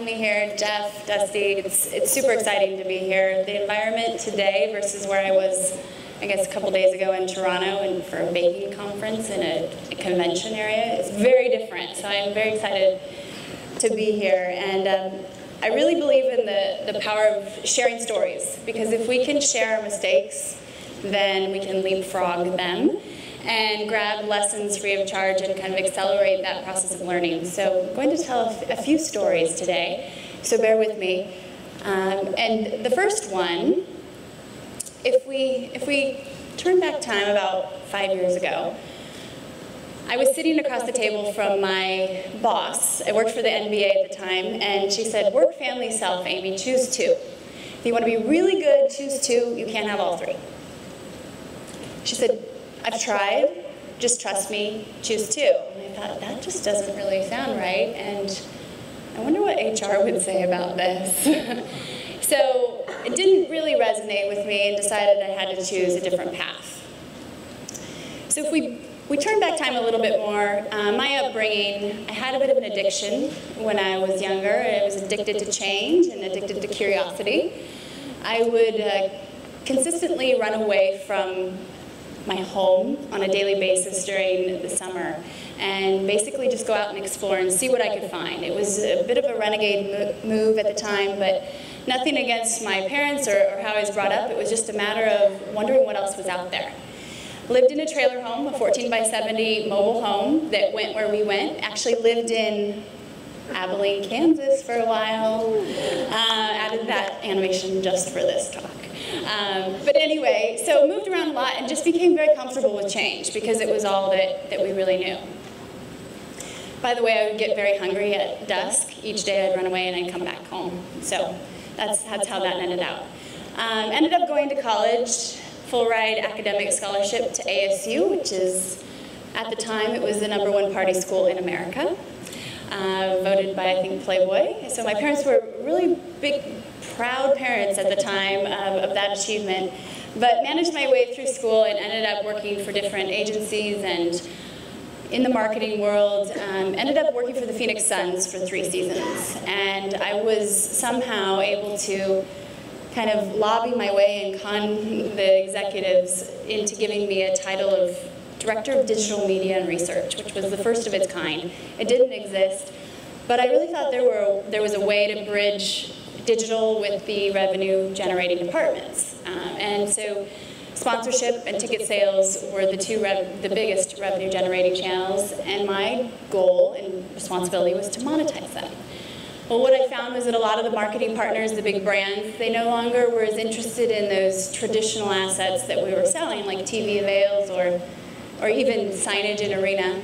having me here, Jeff, Dusty. It's super exciting to be here. The environment today versus where I was, I guess, a couple days ago in Toronto and for a baking conference in a convention area is very different. So I'm very excited to be here. And I really believe in the power of sharing stories, because if we can share our mistakes, then we can leapfrog them and grab lessons free of charge and kind of accelerate that process of learning. So I'm going to tell a few stories today, so bear with me. And the first one, if we turn back time about 5 years ago, I was sitting across the table from my boss. I worked for the NBA at the time, and she said, work, family, self, Amy, choose two. If you want to be really good, choose two. You can't have all three. She said, I've tried, just trust me, choose two. And I thought, that just doesn't really sound right, and I wonder what HR would say about this. So it didn't really resonate with me, and decided I had to choose a different path. So if we turn back time a little bit more, my upbringing, I had a bit of an addiction when I was younger. I was addicted to change and addicted to curiosity. I would consistently run away from my home on a daily basis during the summer and basically just go out and explore and see what I could find. It was a bit of a renegade move at the time, but nothing against my parents or how I was brought up. It was just a matter of wondering what else was out there. Lived in a trailer home, a 14 by 70 mobile home that went where we went. Actually lived in Abilene, Kansas for a while. Added that animation just for this talk. But anyway, so moved around a lot and just became very comfortable with change because it was all that we really knew. By the way, I would get very hungry at dusk. Each day I'd run away and I'd come back home. So that's how that ended out. Ended up going to college, full ride academic scholarship to ASU, which is, at the time, it was the #1 party school in America. Voted by, I think, Playboy. So my parents were really big, proud parents at the time of that achievement, but managed my way through school and ended up working for different agencies and in the marketing world. Ended up working for the Phoenix Suns for 3 seasons, and I was somehow able to kind of lobby my way and con the executives into giving me a title of Director of Digital Media and Research, which was the first of its kind. It didn't exist, but I really thought there was a way to bridge digital with the revenue-generating departments. And so sponsorship and ticket sales were the biggest revenue-generating channels, and my goal and responsibility was to monetize them. Well, what I found was that a lot of the marketing partners, the big brands, they no longer were as interested in those traditional assets that we were selling, like TV avails or even signage in arena.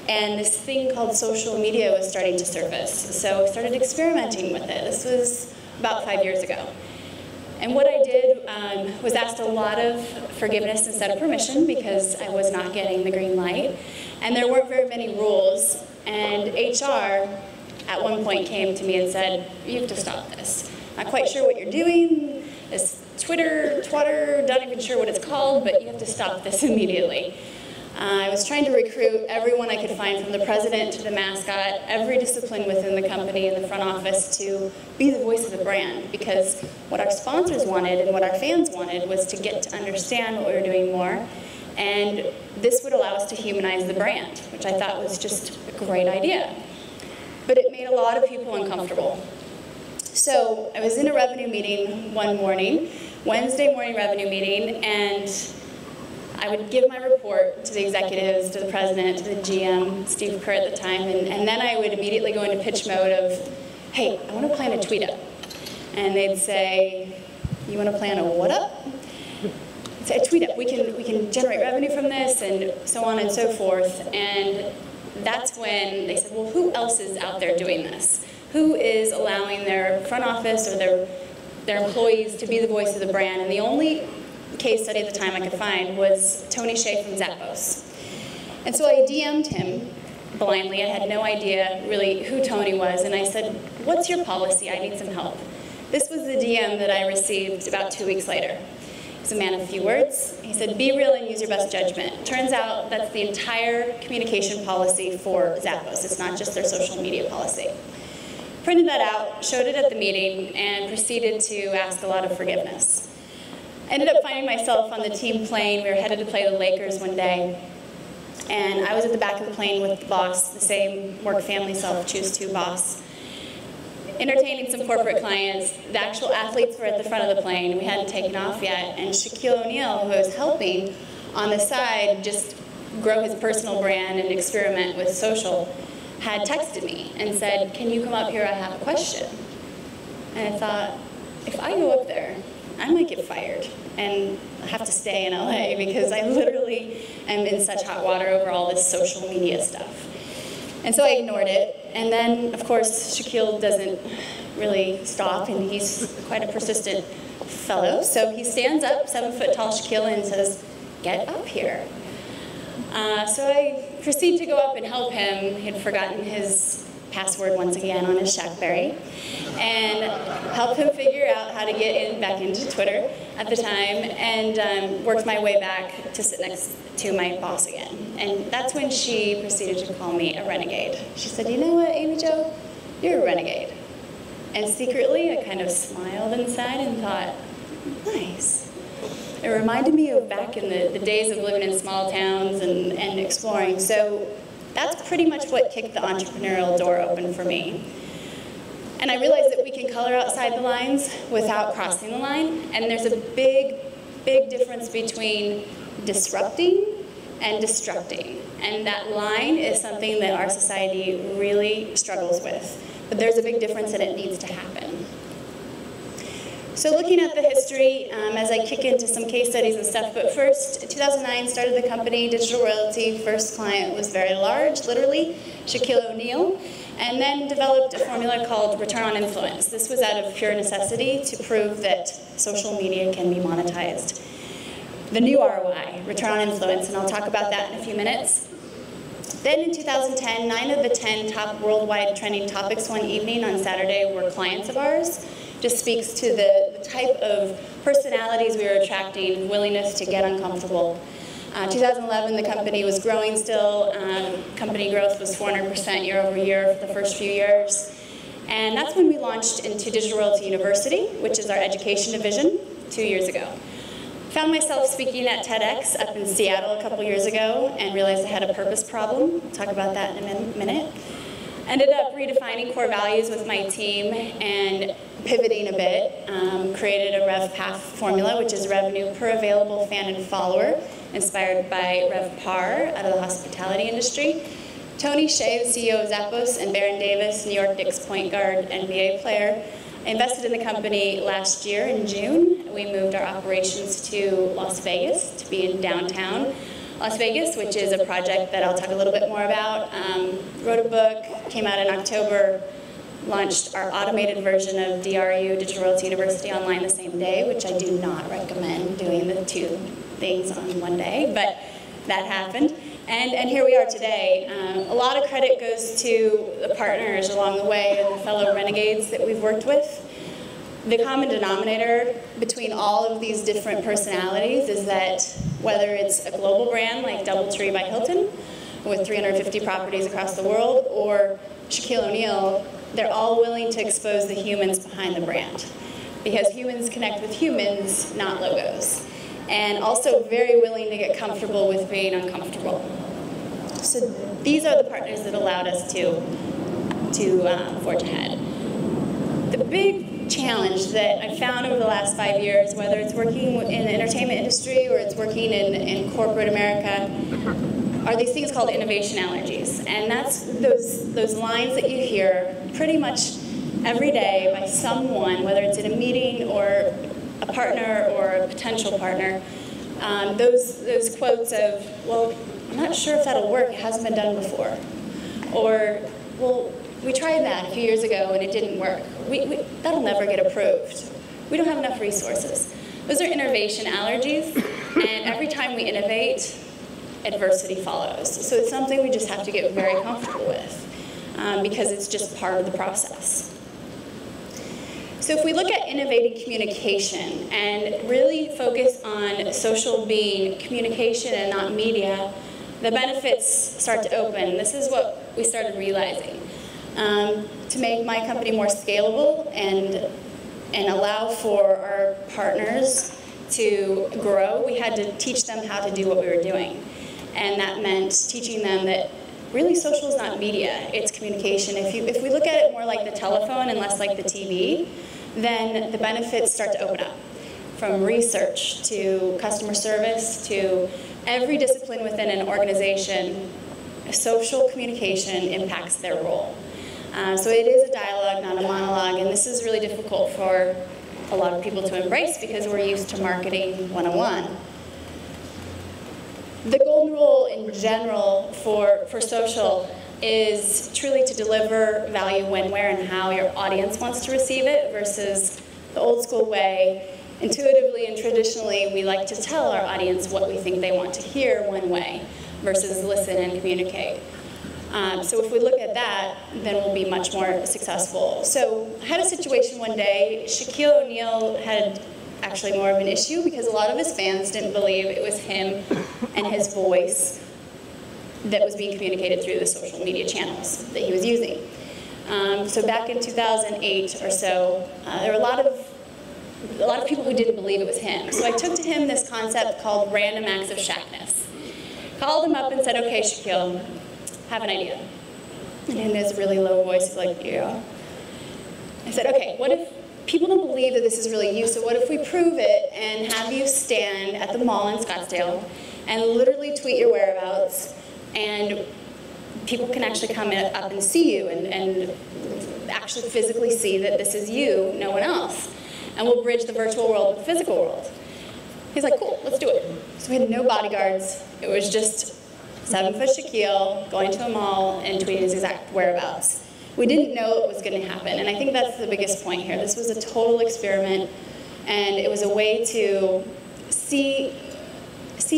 And this thing called social media was starting to surface. So I started experimenting with it. This was about 5 years ago. And what I did was asked a lot of forgiveness instead of permission because I was not getting the green light. And there weren't very many rules. And HR at one point came to me and said, you have to stop this. Not quite sure what you're doing. This twatter, not even sure what it's called, but you have to stop this immediately. I was trying to recruit everyone I could find, from the president to the mascot, every discipline within the company and the front office, to be the voice of the brand, because what our sponsors wanted and what our fans wanted was to get to understand what we were doing more, and this would allow us to humanize the brand, which I thought was just a great idea. But it made a lot of people uncomfortable. So I was in a revenue meeting one morning, Wednesday morning revenue meeting, and I would give my report to the executives, to the president, to the GM, Steve Kerr at the time, and then I would immediately go into pitch mode of, hey, I want to plan a tweet up. And they'd say, you want to plan a what up? I'd say, a tweet up. We can generate revenue from this, and so on and so forth. And that's when they said, well, who else is out there doing this? Who is allowing their front office or their employees to be the voice of the brand? And the only case study at the time I could find was Tony Hsieh from Zappos. And so I DM'd him blindly. I had no idea really who Tony was, and I said, what's your policy? I need some help. This was the DM that I received about 2 weeks later. He's a man of few words. He said, be real and use your best judgment. Turns out that's the entire communication policy for Zappos. It's not just their social media policy. printed that out, showed it at the meeting, and proceeded to ask a lot of forgiveness. I ended up finding myself on the team plane. We were headed to play the Lakers one day, and I was at the back of the plane with the boss, the same work family self-choose-to boss, entertaining some corporate clients. The actual athletes were at the front of the plane. We hadn't taken off yet, and Shaquille O'Neal, who I was helping on the side just grow his personal brand and experiment with social, had texted me and said, "Can you come up here? I have a question." And I thought, if I go up there, I might get fired and have to stay in LA because I literally am in such hot water over all this social media stuff. And so I ignored it. And then, of course, Shaquille doesn't really stop, and he's quite a persistent fellow. So he stands up, 7-foot-tall Shaquille, and says, "Get up here." So I proceed to go up and help him. He had forgotten his password once again on his Shackberry, and help him figure out how to get back into Twitter at the time, and worked my way back to sit next to my boss again. And that's when she proceeded to call me a renegade. She said, "You know what, Amy Jo, you're a renegade." And secretly, I kind of smiled inside and thought, nice. It reminded me of back in the days of living in small towns and exploring. So that's pretty much what kicked the entrepreneurial door open for me. And I realized that we can color outside the lines without crossing the line. And there's a big, big difference between disrupting and destructing. And that line is something that our society really struggles with. But there's a big difference and it needs to happen. So looking at the history, as I kick into some case studies and stuff, but first, 2009, started the company, Digital Royalty. First client was very large, literally, Shaquille O'Neal, and then developed a formula called return on influence. This was out of pure necessity to prove that social media can be monetized. The new ROI, return on influence, and I'll talk about that in a few minutes. Then in 2010, 9 of the 10 top worldwide trending topics one evening on Saturday were clients of ours. Just speaks to the type of personalities we were attracting, willingness to get uncomfortable. 2011, the company was growing still. Company growth was 400% year over year for the first few years. And that's when we launched into Digital Royalty University, which is our education division, 2 years ago. Found myself speaking at TEDx up in Seattle a couple years ago and realized I had a purpose problem. I'll talk about that in a minute. Ended up redefining core values with my team and pivoting a bit, created a RevPath formula, which is revenue per available fan and follower, inspired by RevPAR out of the hospitality industry. Tony Hsieh, the CEO of Zappos, and Baron Davis, New York Knicks point guard, NBA player, invested in the company last year in June. We moved our operations to Las Vegas to be in downtown Las Vegas, which is a project that I'll talk a little bit more about. Wrote a book, came out in October, launched our automated version of DRU, Digital Royalty University, online the same day, which I do not recommend doing the two things on one day, but that happened. And here we are today. A lot of credit goes to the partners along the way and the fellow renegades that we've worked with. The common denominator between all of these different personalities is that whether it's a global brand like DoubleTree by Hilton with 350 properties across the world, or Shaquille O'Neal, they're all willing to expose the humans behind the brand, because humans connect with humans, not logos. And also very willing to get comfortable with being uncomfortable. So these are the partners that allowed us to forge ahead. The big challenge that I've found over the last 5 years, whether it's working in the entertainment industry or it's working in corporate America, are these things called innovation allergies. And that's those lines that you hear pretty much every day by someone, whether it's in a meeting or a partner or a potential partner, those quotes of, well, I'm not sure if that'll work, it hasn't been done before. Or, well, we tried that a few years ago and it didn't work. That'll never get approved. We don't have enough resources. Those are innovation allergies, and every time we innovate, adversity follows. So it's something we just have to get very comfortable with, because it's just part of the process. So if we look at innovating communication and really focus on social being communication and not media, the benefits start to open. This is what we started realizing. To to make my company more scalable and allow for our partners to grow, we had to teach them how to do what we were doing. And that meant teaching them that really social is not media, it's communication. If we look at it more like the telephone and less like the TV, then the benefits start to open up. From research to customer service to every discipline within an organization, social communication impacts their role. So it is a dialogue, not a monologue, and this is really difficult for a lot of people to embrace because we're used to marketing 101. The golden rule in general for social is truly to deliver value when, where, and how your audience wants to receive it versus the old school way. Intuitively and traditionally, we like to tell our audience what we think they want to hear one way versus listen and communicate. So if we look at that, then we'll be much more successful. So I had a situation one day, Shaquille O'Neal had actually more of an issue because a lot of his fans didn't believe it was him and his voice that was being communicated through the social media channels that he was using. So back in 2008 or so, there were a lot of people who didn't believe it was him. So I took to him this concept called random acts of Shaqness. Called him up and said, okay, Shaquille, have an idea. And in his really low voice, he's like, yeah. I said, okay, what if people don't believe that this is really you, so what if we prove it and have you stand at the mall in Scottsdale and literally tweet your whereabouts, and people can actually come up and see you and actually physically see that this is you, no one else. And we'll bridge the virtual world with the physical world. He's like, cool, let's do it. So we had no bodyguards. It was just 7-foot Shaquille going to a mall and tweeting his exact whereabouts. We didn't know it was going to happen, and I think that's the biggest point here. This was a total experiment, and it was a way to see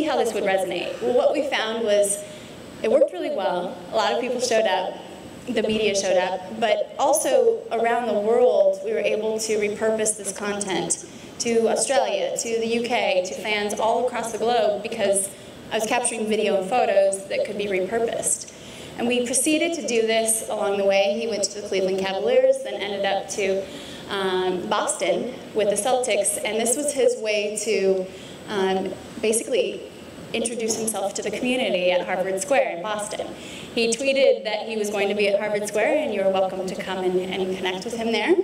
how this would resonate. Well, what we found was it worked really well. A lot of people showed up. The media showed up, but also around the world, we were able to repurpose this content to Australia, to the UK, to fans all across the globe because I was capturing video and photos that could be repurposed. And we proceeded to do this along the way. He went to the Cleveland Cavaliers, then ended up to Boston with the Celtics, and this was his way to basically introduce himself to the community at Harvard Square in Boston. He tweeted that he was going to be at Harvard Square and you were welcome to come and connect with him there.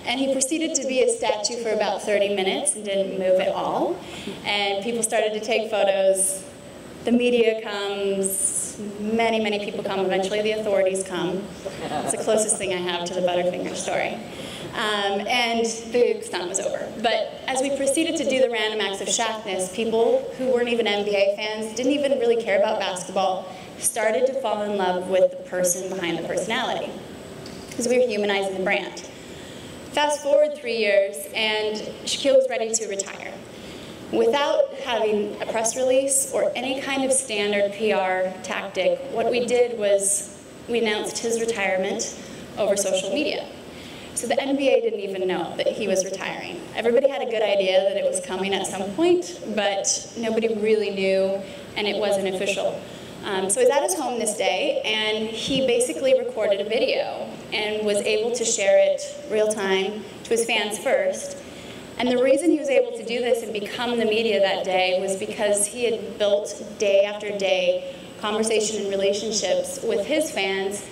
And he proceeded to be a statue for about 30 minutes and didn't move at all. And people started to take photos. The media comes, many, many people come. Eventually the authorities come. It's the closest thing I have to the Butterfinger story. And the stunt was over. But as we proceeded to do the random acts of Shaqness, people who weren't even NBA fans, didn't even really care about basketball, started to fall in love with the person behind the personality, because we were humanizing the brand. Fast forward 3 years, and Shaquille was ready to retire. Without having a press release or any kind of standard PR tactic, what we did was we announced his retirement over social media. So the NBA didn't even know that he was retiring. Everybody had a good idea that it was coming at some point, but nobody really knew, and it wasn't official. So he's at his home this day, and he basically recorded a video and was able to share it real time to his fans first. And the reason he was able to do this and become the media that day was because he had built day after day conversation and relationships with his fans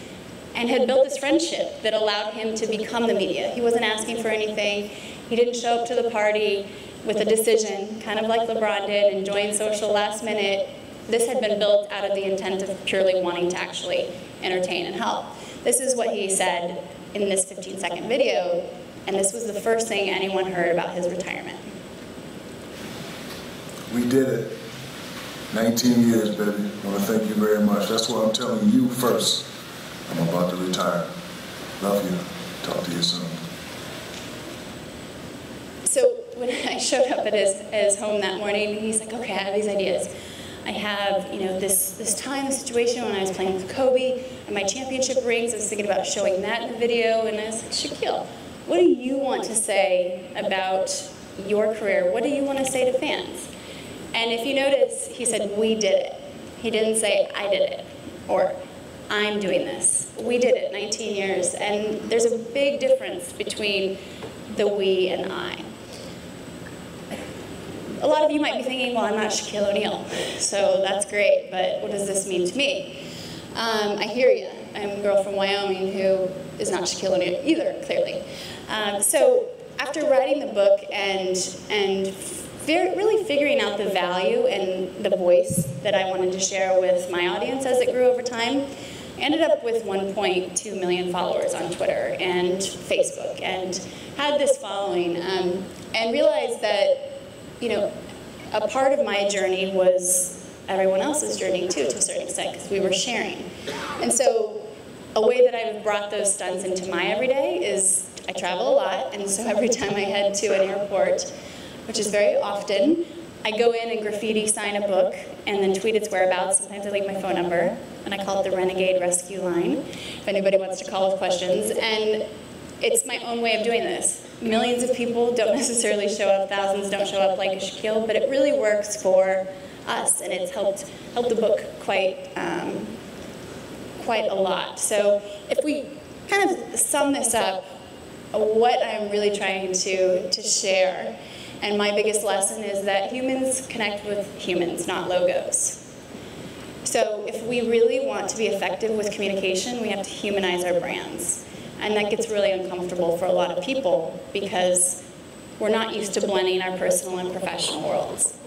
and had built this friendship that allowed him to become the media. He wasn't asking for anything. He didn't show up to the party with a decision, kind of like LeBron did and joined social last minute. This had been built out of the intent of purely wanting to actually entertain and help. This is what he said in this 15-second video, and this was the first thing anyone heard about his retirement. We did it. 19 years, baby. I want to thank you very much. That's what I'm telling you first. I'm about to retire. Love you. Talk to you soon. So when I showed up at his home that morning, he's like, okay, I have these ideas. I have, this time, situation when I was playing with Kobe and my championship rings. I was thinking about showing that in the video, and I was like, Shaquille, what do you want to say about your career? What do you want to say to fans? And if you notice, he said, we did it. He didn't say, I did it, or I'm doing this. We did it 19 years, and there's a big difference between the we and I. A lot of you might be thinking, well, I'm not Shaquille O'Neal, so that's great, but what does this mean to me? I hear you. I'm a girl from Wyoming who is not Shaquille O'Neal either, clearly. So after writing the book and really figuring out the value and the voice that I wanted to share with my audience as it grew over time, I ended up with 1.2 million followers on Twitter and Facebook, and had this following, and realized that, you know, a part of my journey was everyone else's journey too, to a certain extent, because we were sharing. And so a way that I've brought those stunts into my everyday is I travel a lot, and so every time I head to an airport, which is very often, I go in and graffiti sign a book and then tweet its whereabouts. Sometimes I leave my phone number, and I call it the Renegade Rescue Line, if anybody wants to call with questions. And it's my own way of doing this. Millions of people don't necessarily show up, thousands don't show up like a Shaquille, but it really works for us, and it's helped the book quite a lot. So if we kind of sum this up, what I'm really trying to share, and my biggest lesson is that humans connect with humans, not logos. So if we really want to be effective with communication, we have to humanize our brands. And that gets really uncomfortable for a lot of people because we're not used to blending our personal and professional worlds.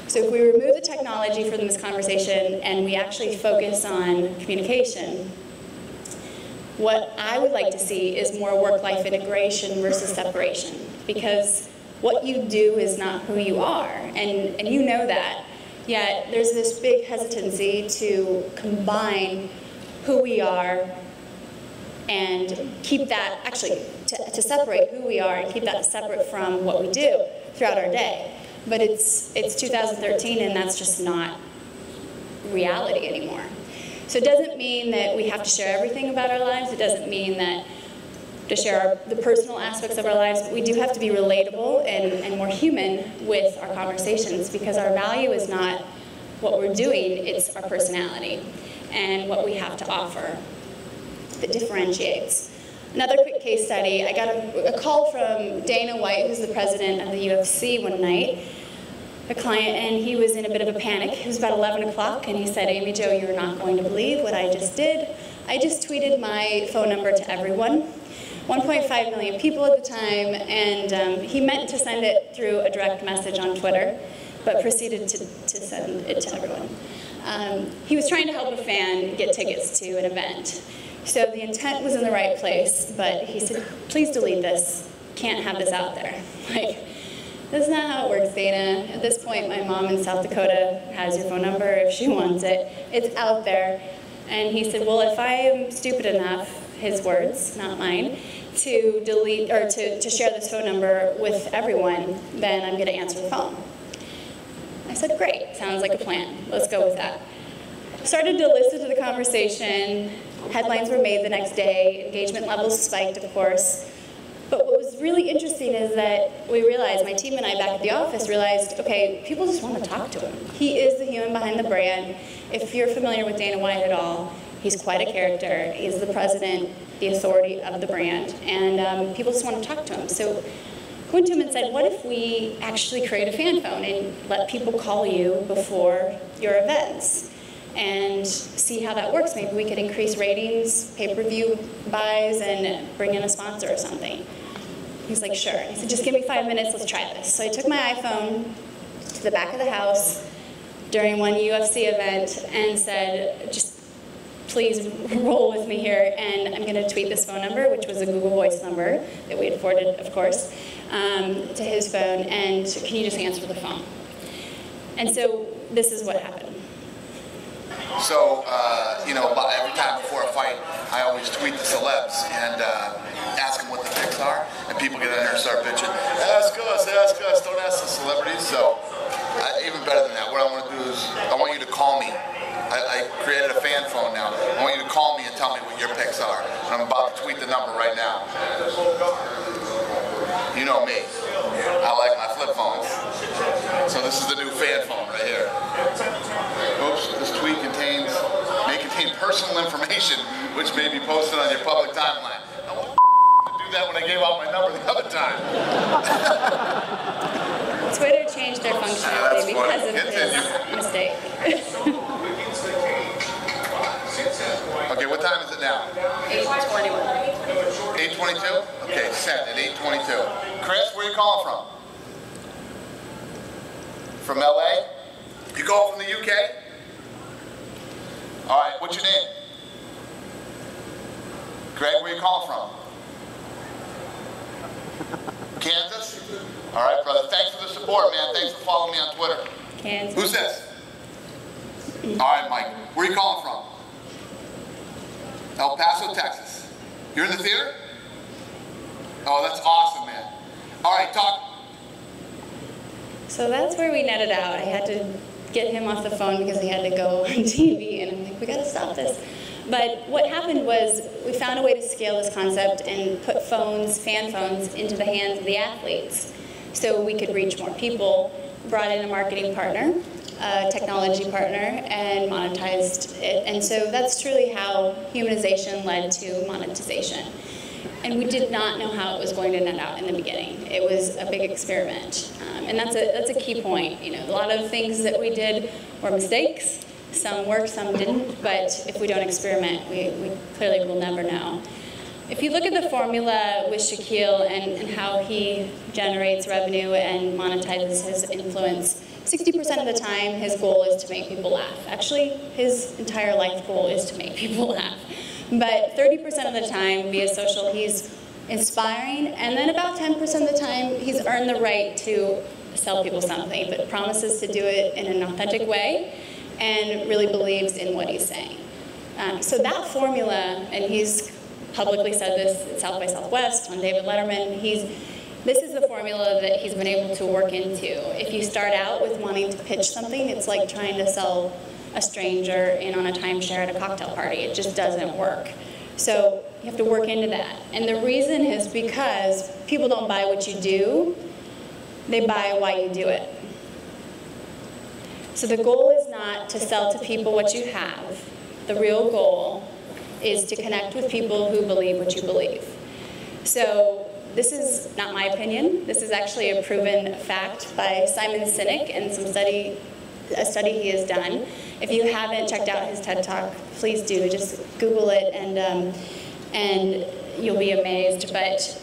So if we remove the technology from this conversation and we actually focus on communication, what I would like to see is more work-life integration versus separation, because what you do is not who you are, and you know that, yet there's this big hesitancy to combine who we are and keep that, actually, to separate who we are and keep that separate from what we do throughout our day. But it's 2013, and that's just not reality anymore. So it doesn't mean that we have to share everything about our lives. It doesn't mean that to share the personal aspects of our lives, but we do have to be relatable and more human with our conversations, because our value is not what we're doing, it's our personality and what we have to offer that differentiates. Another quick case study, I got a call from Dana White, who's the president of the UFC, one night, a client, and he was in a bit of a panic. It was about 11 o'clock, and he said, Amy Jo, you're not going to believe what I just did. I just tweeted my phone number to everyone. 1.5 million people at the time, and he meant to send it through a direct message on Twitter, but proceeded to send it to everyone. He was trying to help a fan get tickets to an event. So the intent was in the right place, but he said, please delete this. Can't have this out there. Like, that's not how it works, Dana. At this point, my mom in South Dakota has your phone number if she wants it. It's out there. And he said, well, if I am stupid enough, his words, not mine, to delete or to share this phone number with everyone, then I'm going to answer the phone. I said, great, sounds like a plan. Let's go with that. Started to listen to the conversation. Headlines were made the next day. Engagement levels spiked, of course. But what was really interesting is that we realized, my team and I back at the office realized, okay, people just want to talk to him. He is the human behind the brand. If you're familiar with Dana White at all, he's quite a character. He's the president, the authority of the brand, and people just want to talk to him. So I went to him and said, what if we actually create a fan phone and let people call you before your events and see how that works? Maybe we could increase ratings, pay-per-view buys, and bring in a sponsor or something. He's like, sure. He said, just give me 5 minutes, let's try this. So I took my iPhone to the back of the house during one UFC event and said, just please roll with me here, and I'm going to tweet this phone number, which was a Google Voice number that we had forwarded, of course, to his phone, and can you just answer the phone? And so this is what happened. So, you know, every time before a fight, I always tweet the celebs and ask them what the picks are, and people get in there and start bitching, ask us, don't ask the celebrities. So, even better than that, what I want to do is, I want you to call me. I created a fan phone now. I want you to call me and tell me what your picks are. And I'm about to tweet the number right now. You know me. I like my flip phones. So this is the new fan phone right here. Oops, this tweet may contain contain personal information which may be posted on your public timeline. I want to do that when I gave out my number the other time. Twitter changed their functionality because of his mistake. Okay, what time is it now? 8:21. 8:22? Okay, set at 8:22. Chris, where are you calling from? From LA? You call from the UK? All right, what's your name? Greg, where are you calling from? Kansas? All right, brother. Thanks for the support, man. Thanks for following me on Twitter. Kansas. Who's this? All right, Mike. Where are you calling from? El Paso, Texas. You're in the theater? Oh, that's awesome, man. All right, talk. So that's where we netted out. I had to get him off the phone because he had to go on TV, and I'm like, we got to stop this. But what happened was we found a way to scale this concept and put phones, fan phones, into the hands of the athletes so we could reach more people, brought in a marketing partner, a technology partner, and monetized it. And so that's truly how humanization led to monetization. And we did not know how it was going to net out in the beginning. It was a big experiment. And that's a key point. You know, a lot of things that we did were mistakes. Some worked, some didn't. But if we don't experiment, we clearly will never know. If you look at the formula with Shaquille and how he generates revenue and monetizes his influence, 60% of the time his goal is to make people laugh. Actually, his entire life goal is to make people laugh. But 30% of the time via social, he's inspiring, and then about 10% of the time he's earned the right to sell people something, but promises to do it in an authentic way and really believes in what he's saying. So that formula, and he's publicly said this at South by Southwest, on David Letterman, this is the formula that he's been able to work into. If you start out with wanting to pitch something, it's like trying to sell a stranger in on a timeshare at a cocktail party. It just doesn't work. So you have to work into that. And the reason is because people don't buy what you do, they buy why you do it. So the goal is not to sell to people what you have. The real goal is to connect with people who believe what you believe. So this is not my opinion. This is actually a proven fact by Simon Sinek and a study he has done. If you haven't checked out his TED Talk, please do. Just Google it and you'll be amazed. But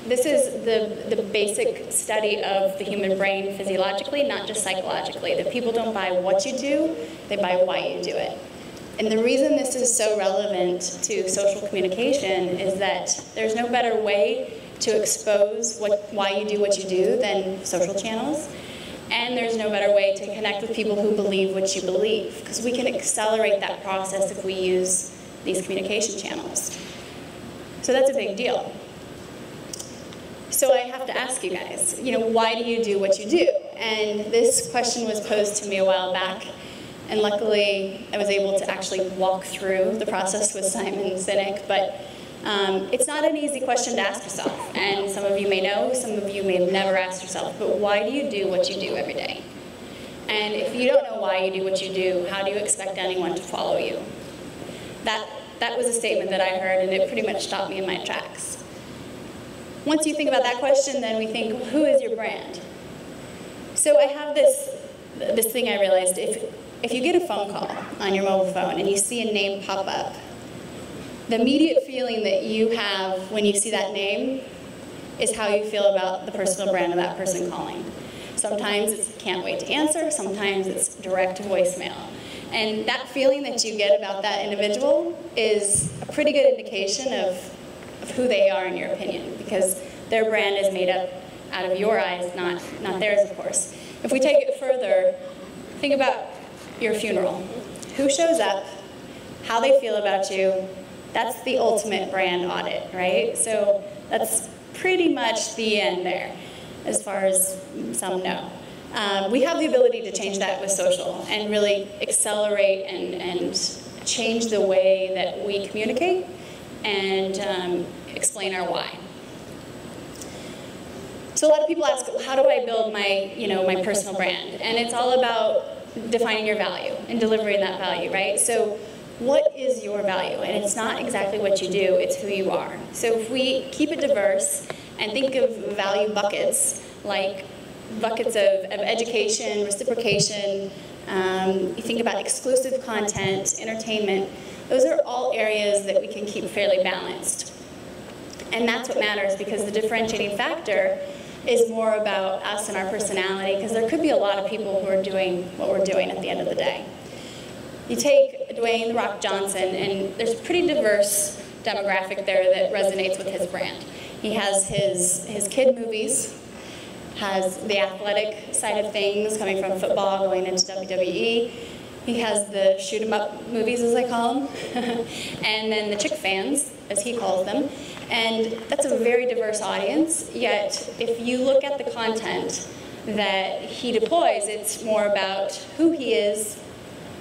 this is the basic study of the human brain physiologically, not just psychologically. That people don't buy what you do, they buy why you do it. And the reason this is so relevant to social communication is that there's no better way to expose why you do what you do than social channels. And there's no better way to connect with people who believe what you believe, because we can accelerate that process if we use these communication channels. So that's a big deal. So I have to ask you guys, why do you do what you do? And this question was posed to me a while back, and luckily I was able to actually walk through the process with Simon Sinek, but it's not an easy question to ask yourself, and some of you may know, some of you may have never asked yourself, but why do you do what you do every day? And if you don't know why you do what you do, how do you expect anyone to follow you? That was a statement that I heard, and it pretty much stopped me in my tracks. Once you think about that question, then we think, who is your brand? So I have this thing I realized, if you get a phone call on your mobile phone and you see a name pop up, the immediate feeling that you have when you see that name is how you feel about the personal brand of that person calling. Sometimes it's can't wait to answer, sometimes it's direct voicemail. And that feeling that you get about that individual is a pretty good indication of who they are in your opinion, because their brand is made up out of your eyes, not theirs, of course. If we take it further, think about your funeral. Who shows up, how they feel about you, that's the ultimate brand audit, right? So that's pretty much the end there, as far as some know. We have the ability to change that with social and really accelerate and change the way that we communicate and explain our why. So a lot of people ask, how do I build my, my personal brand? And it's all about defining your value and delivering that value, right? So what is your value? And it's not exactly what you do, it's who you are. So if we keep it diverse and think of value buckets, like buckets of education, reciprocation, you think about exclusive content, entertainment, those are all areas that we can keep fairly balanced. And that's what matters, because the differentiating factor is more about us and our personality, because there could be a lot of people who are doing what we're doing at the end of the day. You take Dwayne "The Rock" Johnson, and there's a pretty diverse demographic there that resonates with his brand. He has his kid movies, has the athletic side of things, coming from football, going into WWE. He has the shoot 'em up movies, as I call them, and then the chick fans, as he calls them. And that's a very diverse audience, yet if you look at the content that he deploys, it's more about who he is,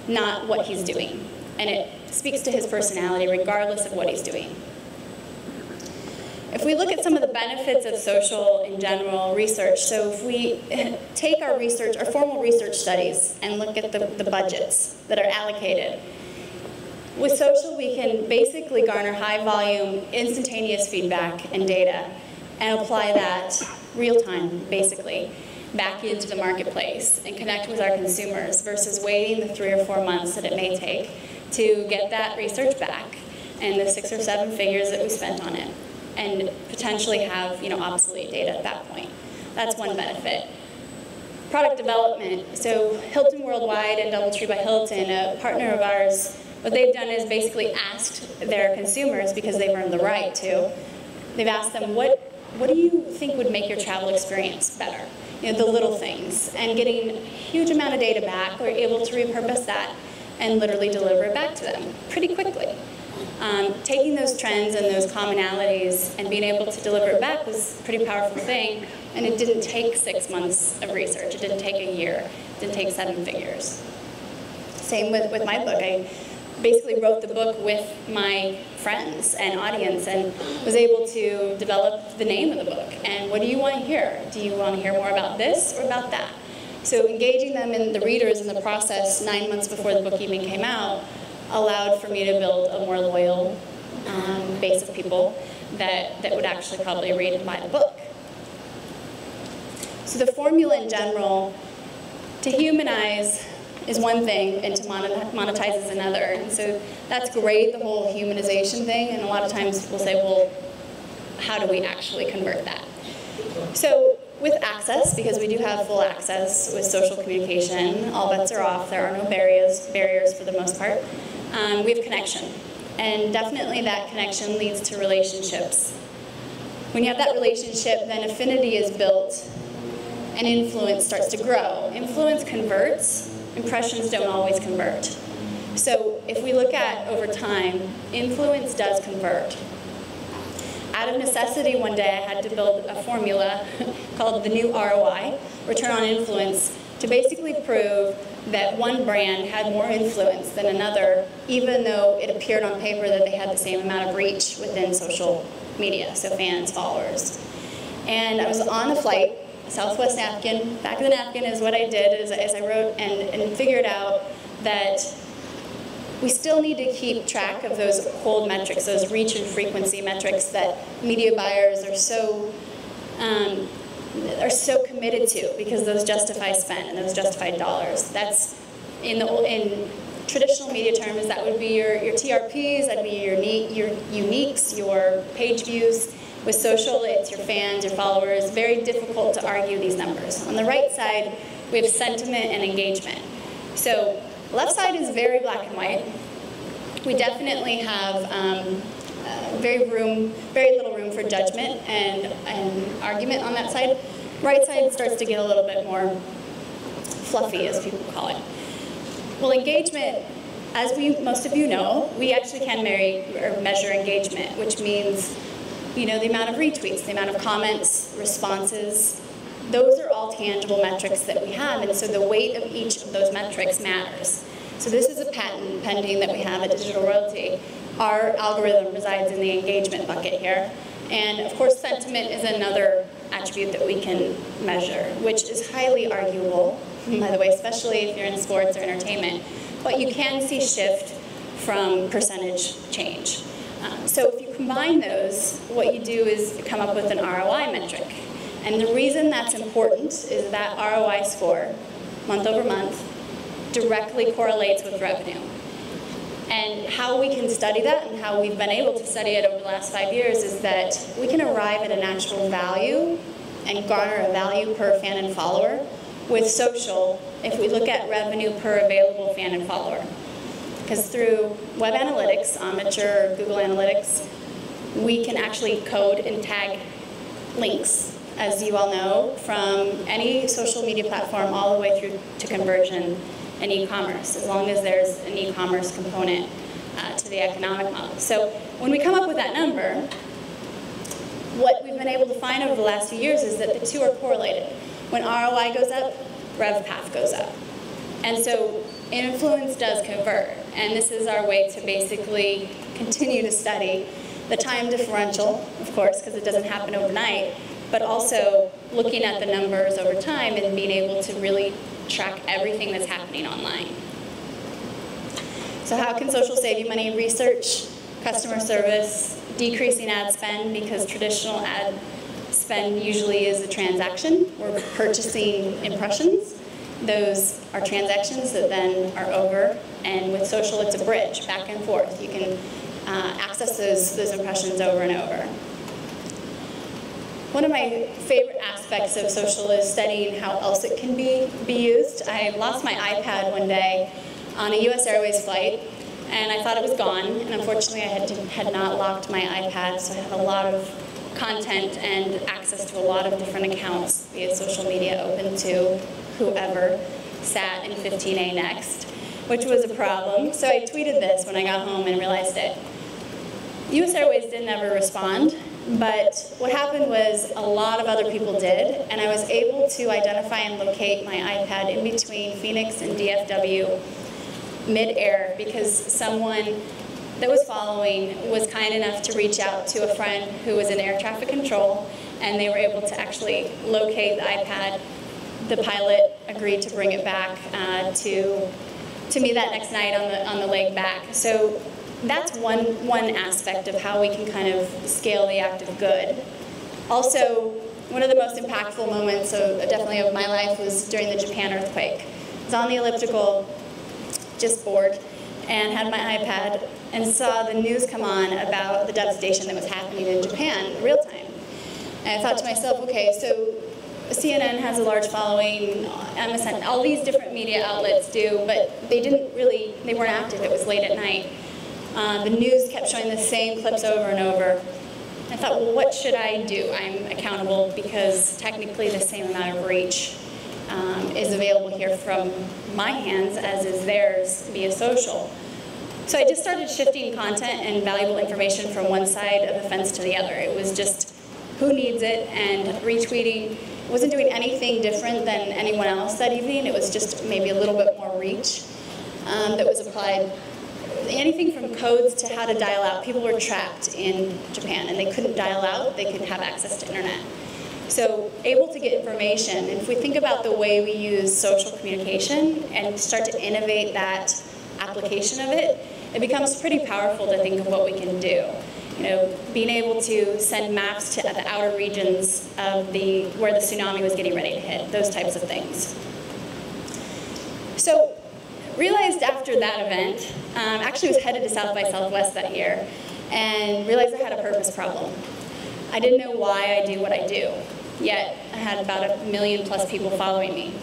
not what he's doing. And it speaks to his personality regardless of what he's doing. If we look at some of the benefits of social in general research, so if we take our research, our formal research studies, and look at the budgets that are allocated, with social we can basically garner high volume, instantaneous feedback and data and apply that real time, basically, back into the marketplace and connect with our consumers versus waiting the 3 or 4 months that it may take to get that research back and the 6 or 7 figures that we spent on it, and potentially have obsolete data at that point. That's one benefit. Product development. So Hilton Worldwide and DoubleTree by Hilton, a partner of ours, what they've done is basically asked their consumers, because they've earned the right to, they've asked them, what do you think would make your travel experience better? The little things. And getting a huge amount of data back, we're able to repurpose that and literally deliver it back to them pretty quickly. Taking those trends and those commonalities and being able to deliver it back was a pretty powerful thing, and it didn't take 6 months of research. It didn't take a year. It didn't take 7 figures. Same with my book. I basically wrote the book with my friends and audience and was able to develop the name of the book. And what do you want to hear? Do you want to hear more about this or about that? So engaging them in the readers in the process 9 months before the book even came out allowed for me to build a more loyal base of people that would actually probably read and buy the book. So the formula in general, to humanize is one thing, and to monetize is another. And so that's great, the whole humanization thing, and a lot of times we'll say, well, how do we actually convert that? So with access, because we do have full access with social communication, all bets are off, there are no barriers for the most part. We have connection, and definitely that connection leads to relationships. When you have that relationship, then affinity is built, and influence starts to grow. Influence converts, impressions don't always convert. So if we look at over time, influence does convert. Out of necessity, one day I had to build a formula called the new ROI, return on influence, to basically prove that one brand had more influence than another, even though it appeared on paper that they had the same amount of reach within social media, so fans, followers. And I was on a flight, Southwest napkin. Back of the napkin is what I did is I wrote and figured out that we still need to keep track of those cold metrics, those reach and frequency metrics that media buyers are so committed to, because those justify spend and those justify dollars. That's in traditional media terms, that would be your TRPs, that'd be your uniques, your page views. With social, it's your fans, your followers. Very difficult to argue these numbers. On the right side, we have sentiment and engagement. So left side is very black and white. We definitely have very little room for judgment and argument on that side. Right side starts to get a little bit more fluffy, as people call it. Well, engagement, as most of you know, we actually can measure engagement, which means the amount of retweets, the amount of comments, responses. Those are all tangible metrics that we have, and so the weight of each of those metrics matters. So this is a patent pending that we have at Digital Royalty. Our algorithm resides in the engagement bucket here. And of course, sentiment is another attribute that we can measure, which is highly arguable, by the way, especially if you're in sports or entertainment. But you can see shift from percentage change. So if you combine those, what you do is come up with an ROI metric. And the reason that's important is that ROI score, month over month, directly correlates with revenue. And how we can study that and how we've been able to study it over the last 5 years is that we can arrive at an actual value and garner a value per fan and follower with social if we look at revenue per available fan and follower. Because through web analytics, Omniture, Google Analytics, we can actually code and tag links, as you all know, from any social media platform all the way through to conversion and e-commerce, as long as there's an e-commerce component to the economic model. So when we come up with that number, what we've been able to find over the last few years is that the two are correlated. When ROI goes up, RevPAF goes up. And so influence does convert. And this is our way to basically continue to study the time differential, of course, because it doesn't happen overnight, but also looking at the numbers over time and being able to really track everything that's happening online. So how can social save you money? Research, customer service, decreasing ad spend, because traditional ad spend usually is a transaction. We're purchasing impressions. Those are transactions that then are over, and with social it's a bridge, back and forth. You can access those impressions over and over. One of my favorite aspects of social is studying how else it can be used. I lost my iPad one day on a US Airways flight, and I thought it was gone, and unfortunately I had not locked my iPad, so I had a lot of content and access to a lot of different accounts via social media open to whoever sat in 15A next, which was a problem. So I tweeted this when I got home and realized it. US Airways didn't ever respond, but what happened was a lot of other people did, and I was able to identify and locate my iPad in between Phoenix and DFW mid-air because someone that was following was kind enough to reach out to a friend who was in air traffic control, and they were able to actually locate the iPad. The pilot agreed to bring it back to me that next night on the leg back. So that's one aspect of how we can kind of scale the act of good. Also, one of the most impactful moments definitely of my life was during the Japan earthquake. I was on the elliptical, just bored, and had my iPad and saw the news come on about the devastation that was happening in Japan real time. And I thought to myself, okay, so CNN has a large following, MSN, all these different media outlets do, but they weren't active. It was late at night. The news kept showing the same clips over and over. I thought, well, what should I do? I'm accountable because technically the same amount of reach is available here from my hands as is theirs via social. So I just started shifting content and valuable information from one side of the fence to the other. It was just who needs it, and retweeting. Wasn't doing anything different than anyone else that evening. It was just maybe a little bit more reach that was applied. Anything from codes to how to dial out. People were trapped in Japan and they couldn't dial out, they couldn't have access to internet. So able to get information. And if we think about the way we use social communication and start to innovate that application of it, it becomes pretty powerful to think of what we can do. You know, being able to send maps to the outer regions of where the tsunami was getting ready to hit, those types of things. So, realized after that event, actually was headed to South by Southwest that year, and realized I had a purpose problem. I didn't know why I do what I do, yet I had about 1 million+ people following me,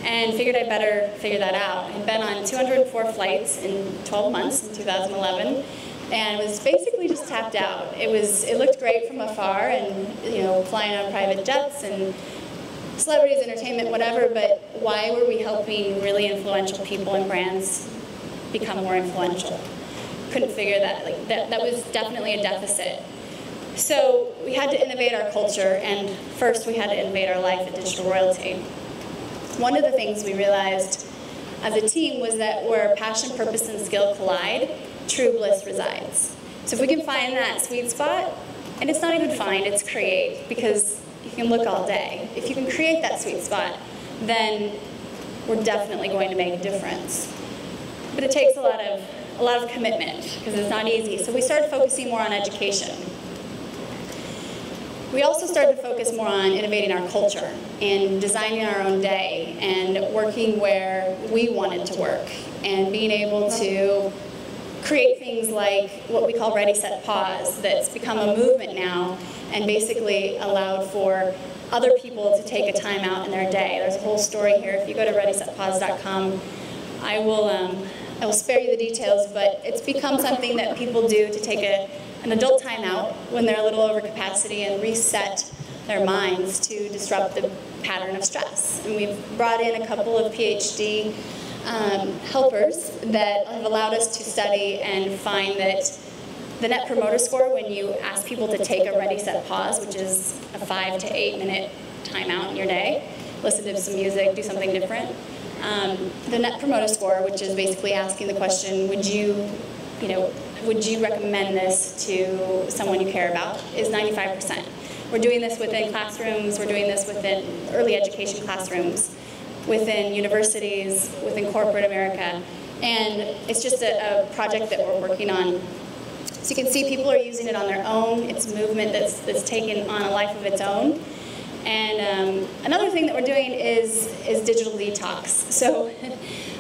and figured I'd better figure that out. I'd been on 204 flights in 12 months in 2011, and was basically just tapped out. It looked great from afar, and flying on private jets and celebrities, entertainment, whatever, but why were we helping really influential people and brands become more influential? Couldn't figure that. That was definitely a deficit. So we had to innovate our culture, and first we had to innovate our life at Digital Royalty. One of the things we realized as a team was that where passion, purpose, and skill collide, true bliss resides. So if we can find that sweet spot, and it's not even find, it's create, because you can look all day. If you can create that sweet spot, then we're definitely going to make a difference. But it takes a lot of a lot of commitment because it's not easy. So we started focusing more on education. We also started to focus more on innovating our culture and designing our own day and working where we wanted to work and being able to create things like what we call Ready, Set, Pause that's become a movement now and basically allowed for other people to take a time out in their day. There's a whole story here. If you go to readysetpause.com, I will spare you the details, but it's become something that people do to take an adult time out when they're a little over capacity and reset their minds to disrupt the pattern of stress. And we've brought in a couple of PhD helpers that have allowed us to study and find that the Net Promoter Score, when you ask people to take a Ready, Set, Pause, which is a 5 to 8 minute time out in your day, listen to some music, do something different. The Net Promoter Score, which is basically asking the question, would you recommend this to someone you care about, is 95%. We're doing this within classrooms, we're doing this within early education classrooms, within universities, within corporate America, and it's just a project that we're working on. So you can see people are using it on their own. It's a movement that's taken on a life of its own. And another thing that we're doing is digital detox. So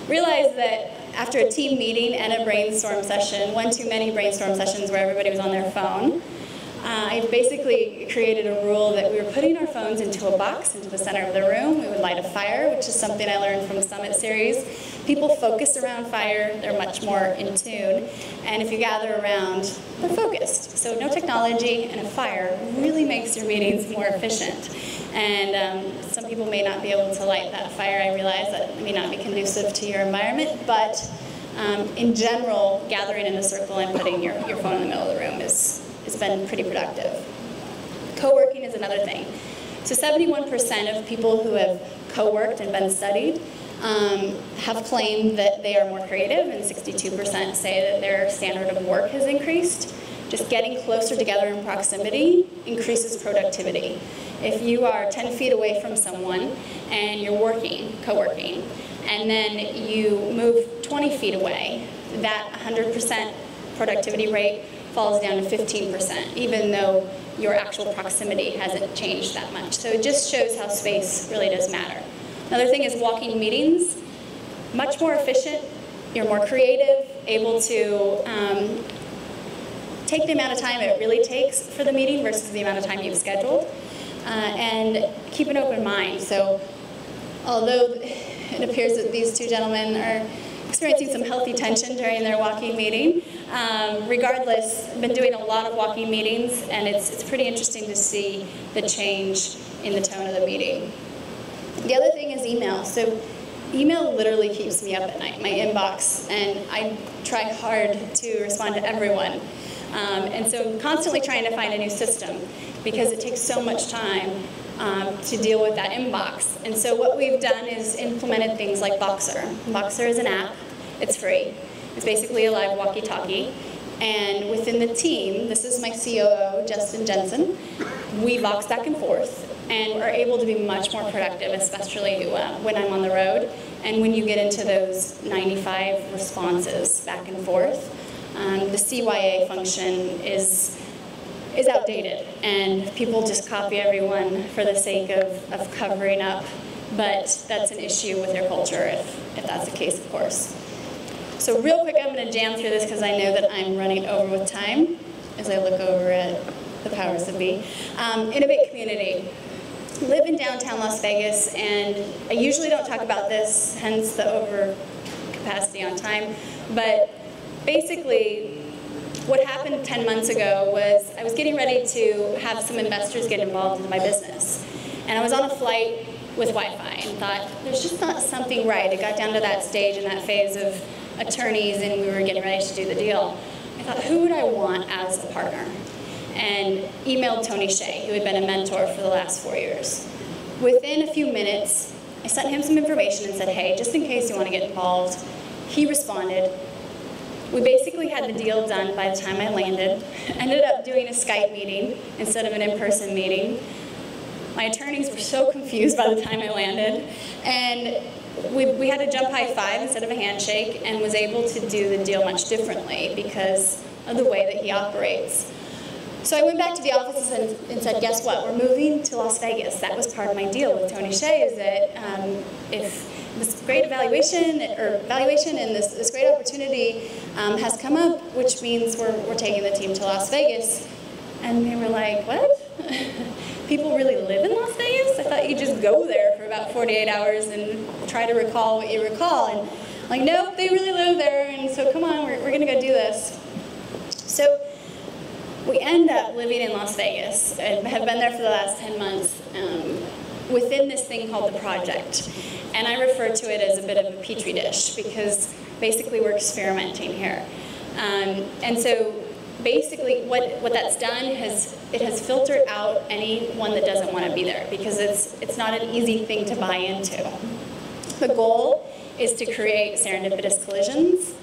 realize that after a team meeting and a brainstorm session, one too many brainstorm sessions where everybody was on their phone, I basically created a rule that we were putting our phones into a box, into the center of the room. We would light a fire, which is something I learned from the Summit series. People focus around fire, they're much more in tune. And if you gather around, they're focused. So no technology and a fire really makes your meetings more efficient. And some people may not be able to light that fire. I realize that may not be conducive to your environment, but in general, gathering in a circle and putting your phone in the middle of the room has been pretty productive. Co-working is another thing. So 71% of people who have co-worked and been studied have claimed that they are more creative, and 62% say that their standard of work has increased. Just getting closer together in proximity increases productivity. If you are 10 feet away from someone and you're working, co-working, and then you move 20 feet away, that 100% productivity rate falls down to 15%, even though your actual proximity hasn't changed that much. So it just shows how space really does matter. Another thing is walking meetings. Much more efficient, you're more creative, able to take the amount of time it really takes for the meeting versus the amount of time you've scheduled, and keep an open mind. So although it appears that these two gentlemen are experiencing some healthy tension during their walking meeting, regardless, I've been doing a lot of walking meetings, and it's pretty interesting to see the change in the tone of the meeting. The other thing is email. So email literally keeps me up at night, my inbox, and I try hard to respond to everyone. And so I'm constantly trying to find a new system because it takes so much time to deal with that inbox. And so what we've done is implemented things like Boxer. Boxer is an app. It's free. It's basically a live walkie-talkie. And within the team, this is my COO, Justin Jensen, we box back and forth and are able to be much more productive, especially when I'm on the road. And when you get into those 95 responses back and forth, the CYA function is outdated, and people just copy everyone for the sake of covering up, but that's an issue with their culture if that's the case, of course. So real quick, I'm going to jam through this because I know that I'm running over with time as I look over at the powers that be. Innovate Community. Live in downtown Las Vegas, and I usually don't talk about this, hence the overcapacity on time, but basically what happened 10 months ago was I was getting ready to have some investors get involved in my business, and I was on a flight with Wi-Fi and thought, there's just not something right. It got down to that stage and that phase of attorneys, and we were getting ready to do the deal. I thought, who would I want as a partner? And emailed Tony Hsieh, who had been a mentor for the last 4 years. Within a few minutes, I sent him some information and said, hey, just in case you want to get involved. He responded. We basically had the deal done by the time I landed. Ended up doing a Skype meeting instead of an in-person meeting. My attorneys were so confused by the time I landed. And we had to jump high five instead of a handshake, and was able to do the deal much differently because of the way that he operates. So I went back to the office and said, guess what? We're moving to Las Vegas. That was part of my deal with Tony Hsieh, is that if this great valuation and this great opportunity has come up, which means we're taking the team to Las Vegas. And they were like, what? People really live in Las Vegas? I thought you just go there for about 48 hours and try to recall what you recall. And I'm like, nope, they really live there, and so come on, we're gonna go do this. So we end up living in Las Vegas and have been there for the last 10 months within this thing called the project. And I refer to it as a bit of a petri dish because basically we're experimenting here. And so basically what that's done is it has filtered out anyone that doesn't want to be there because it's not an easy thing to buy into. The goal is to create serendipitous collisions,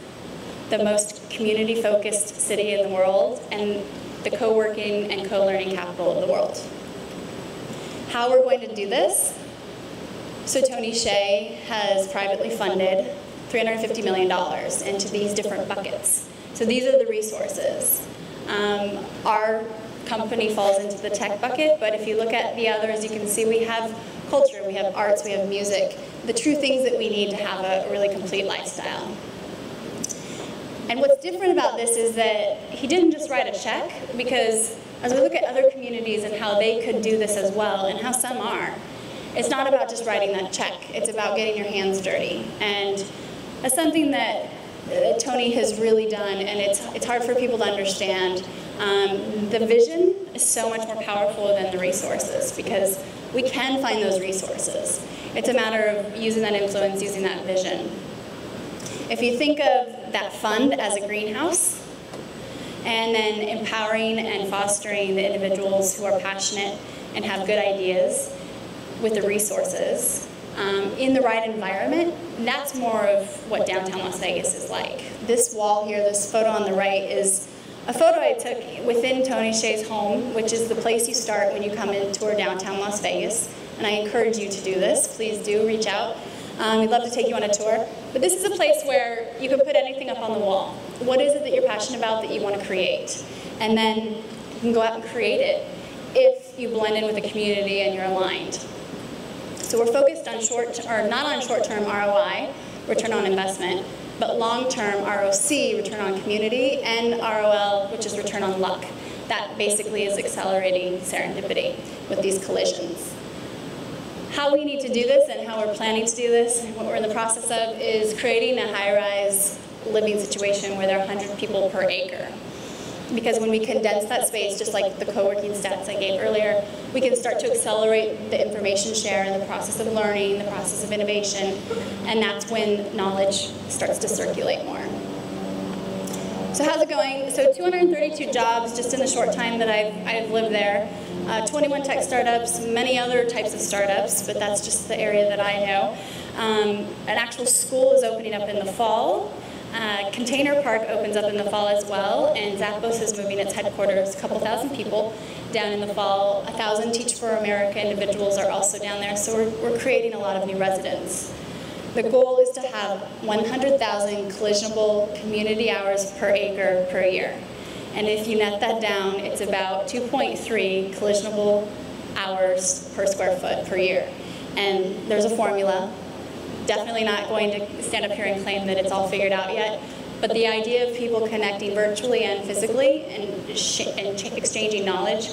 the most community-focused city in the world, and the co-working and co-learning capital of the world. How we're going to do this? So Tony Hsieh has privately funded $350 million into these different buckets. So these are the resources. Our company falls into the tech bucket, but if you look at the others, you can see we have culture, we have arts, we have music, the true things that we need to have a really complete lifestyle. And what's different about this is that he didn't just write a check, because as we look at other communities and how they could do this as well, and how some are, it's not about just writing that check, it's about getting your hands dirty. And that's something that Tony has really done, and it's hard for people to understand. The vision is so much more powerful than the resources, because we can find those resources. It's a matter of using that influence, using that vision. If you think of that fund as a greenhouse, and then empowering and fostering the individuals who are passionate and have good ideas with the resources, in the right environment, that's more of what downtown Las Vegas is like. This wall here, this photo on the right, is a photo I took within Tony Hsieh's home, which is the place you start when you come and tour downtown Las Vegas. And I encourage you to do this. Please do reach out. We'd love to take you on a tour. But this is a place where you can put anything up on the wall. What is it that you're passionate about that you want to create? And then you can go out and create it if you blend in with the community and you're aligned. So we're focused on not on short-term ROI, return on investment, but long-term ROC, return on community, and ROL, which is return on luck. That basically is accelerating serendipity with these collisions. How we need to do this and how we're planning to do this, and what we're in the process of, is creating a high-rise living situation where there are 100 people per acre. Because when we condense that space, just like the co-working stats I gave earlier, we can start to accelerate the information share and the process of learning, the process of innovation, and that's when knowledge starts to circulate more. So how's it going? So 232 jobs just in the short time that I've lived there. 21 tech startups, many other types of startups, but that's just the area that I know. An actual school is opening up in the fall. Container Park opens up in the fall as well, and Zappos is moving its headquarters, a couple thousand people, down in the fall. 1,000 Teach for America individuals are also down there, so we're creating a lot of new residents. The goal is to have 100,000 collisionable community hours per acre per year. And if you net that down, it's about 2.3 collisionable hours per square foot per year. And there's a formula. Definitely not going to stand up here and claim that it's all figured out yet, but the idea of people connecting virtually and physically and exchanging knowledge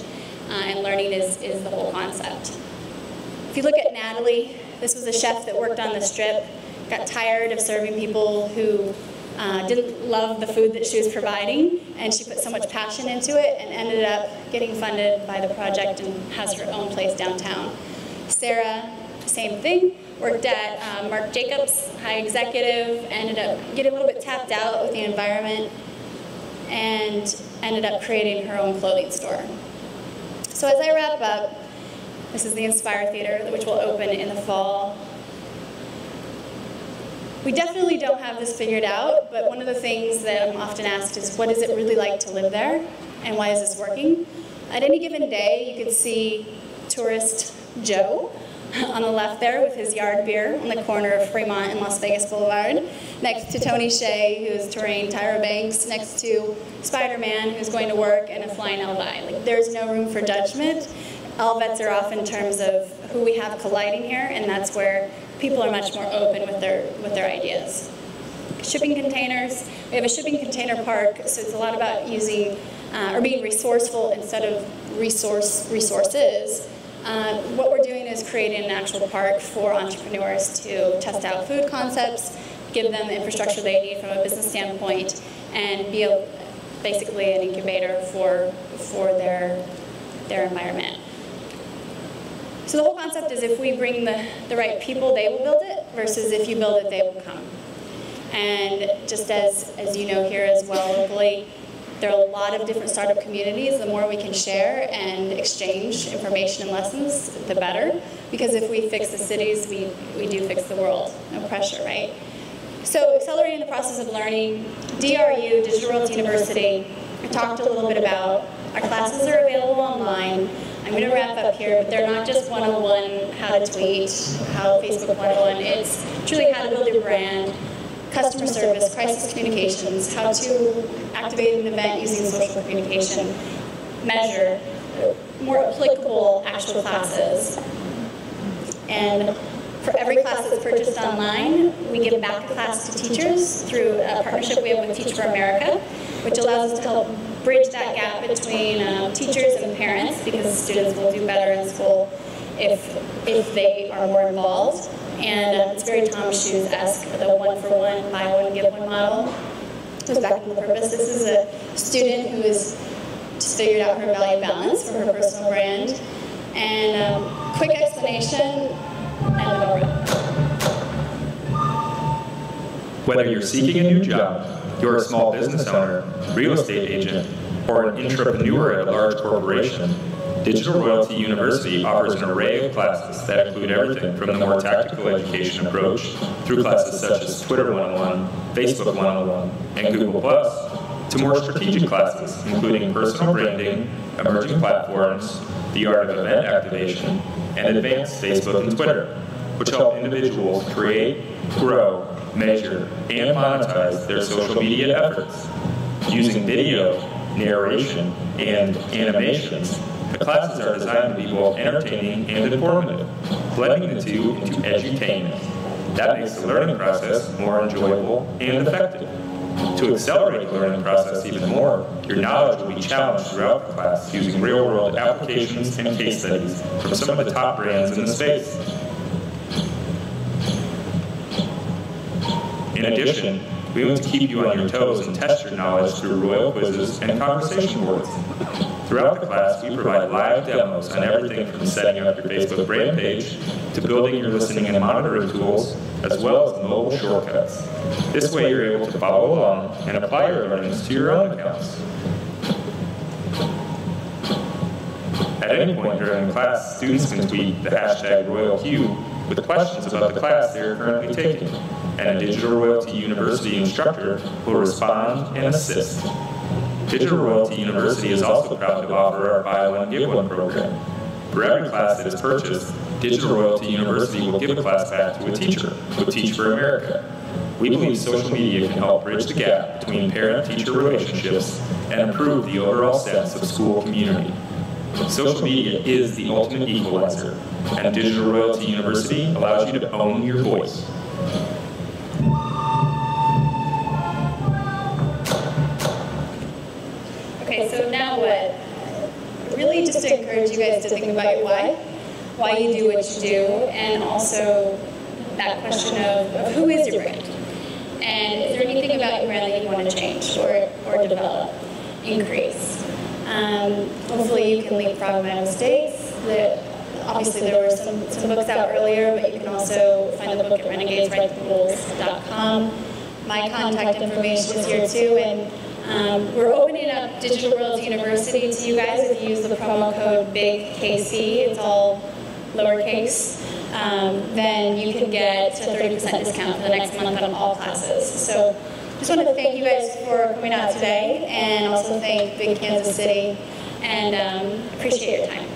and learning is the whole concept. If you look at Natalie, this was a chef that worked on the Strip, got tired of serving people who didn't love the food that she was providing, and she put so much passion into it and ended up getting funded by the project and has her own place downtown. Sarah, same thing. Worked at Marc Jacobs, high executive, ended up getting a little bit tapped out with the environment, and ended up creating her own clothing store. So as I wrap up, this is the Inspire Theater, which will open in the fall. We definitely don't have this figured out, but one of the things that I'm often asked is, what is it really like to live there, and why is this working? At any given day, you could see tourist Joe on the left there with his Yard beer on the corner of Fremont and Las Vegas Boulevard, next to Tony Hsieh, who's touring Tyra Banks, next to Spider-Man, who's going to work, and a flying Elvi. Like, there's no room for judgment. All bets are off in terms of who we have colliding here, and that's where people are much more open with their ideas. Shipping containers. We have a shipping container park, so it's a lot about using or being resourceful instead of resources. What we're doing is creating an actual park for entrepreneurs to test out food concepts, give them the infrastructure they need from a business standpoint, and be basically an incubator for their environment. So the whole concept is if we bring the right people, they will build it, versus if you build it, they will come. And just as you know here as well locally, there are a lot of different startup communities. The more we can share and exchange information and lessons, the better. Because if we fix the cities, we do fix the world. No pressure, right? So accelerating the process of learning, DRU, Digital Royalty University, we talked a little bit about. Our classes are available online. I'm going to wrap up here, but they're not just 101 how to tweet, how Facebook 101. It's truly how to build your brand, customer service, crisis communications, how to activate an event using social communication, measure, more applicable actual classes. And for every class that's purchased online, we give back a class to teachers through a partnership we have with Teach for America, which allows us to help bridge that gap between teachers and parents, because students will do better in school if they are more involved. And it's very Tom Shoes-esque, the one-for-one, buy one, give one model. Goes back to the purpose. This is a student who has just figured out her value balance for her personal brand. And quick explanation, and over. Whether you're seeking a new job, you're a small business owner, real estate agent, or an entrepreneur at a large corporation, Digital Royalty University offers an array of classes that include everything from the more tactical education approach through classes such as Twitter 101, Facebook 101, and Google+, to more strategic classes, including personal branding, emerging platforms, the art of event activation, and advanced Facebook and Twitter, which help individuals create, grow, measure, and monetize their social media efforts. Using video, narration, and animations, the classes are designed to be both entertaining and informative, blending the two into edutainment. That makes the learning process more enjoyable and effective. To accelerate the learning process even more, your knowledge will be challenged throughout the class using real-world applications and case studies from some of the top brands in the space. In addition, we want to keep you on your toes and test your knowledge through royal quizzes and conversation boards. Throughout the class, we provide live demos on everything from setting up your Facebook brand page to building your listening and monitoring tools, as well as mobile shortcuts. This way you're able to follow along and apply your learnings to your own accounts. At any point during the class, students can tweet the hashtag #RoyalQ with questions about the class they are currently taking, and a Digital Royalty University instructor will respond and assist. Digital Royalty University is also proud to offer our Buy One, Give One program. For every class that is purchased, Digital Royalty University will give a class back to a teacher with Teach for America. We believe social media can help bridge the gap between parent-teacher relationships and improve the overall sense of school community. Social media is the ultimate equalizer, and Digital Royalty University allows you to own your voice. Okay, so now what? Really just to encourage you guys to think about your why you do what you do, and also that question of who is your brand? And is there anything about your brand that you want to change or develop, increase? Hopefully you can leapfrog my mistakes. Obviously there were some books out earlier, but you can also find the book at renegadeswritethrules.com. My contact information is here too, and we're opening up Digital Royalty University to you guys. If you use the promo code BIGKC, it's all lowercase, then you can get a 30% discount for the next month on all classes. So just want to thank you guys for coming out today, and also thank Big Kansas City, and appreciate your time.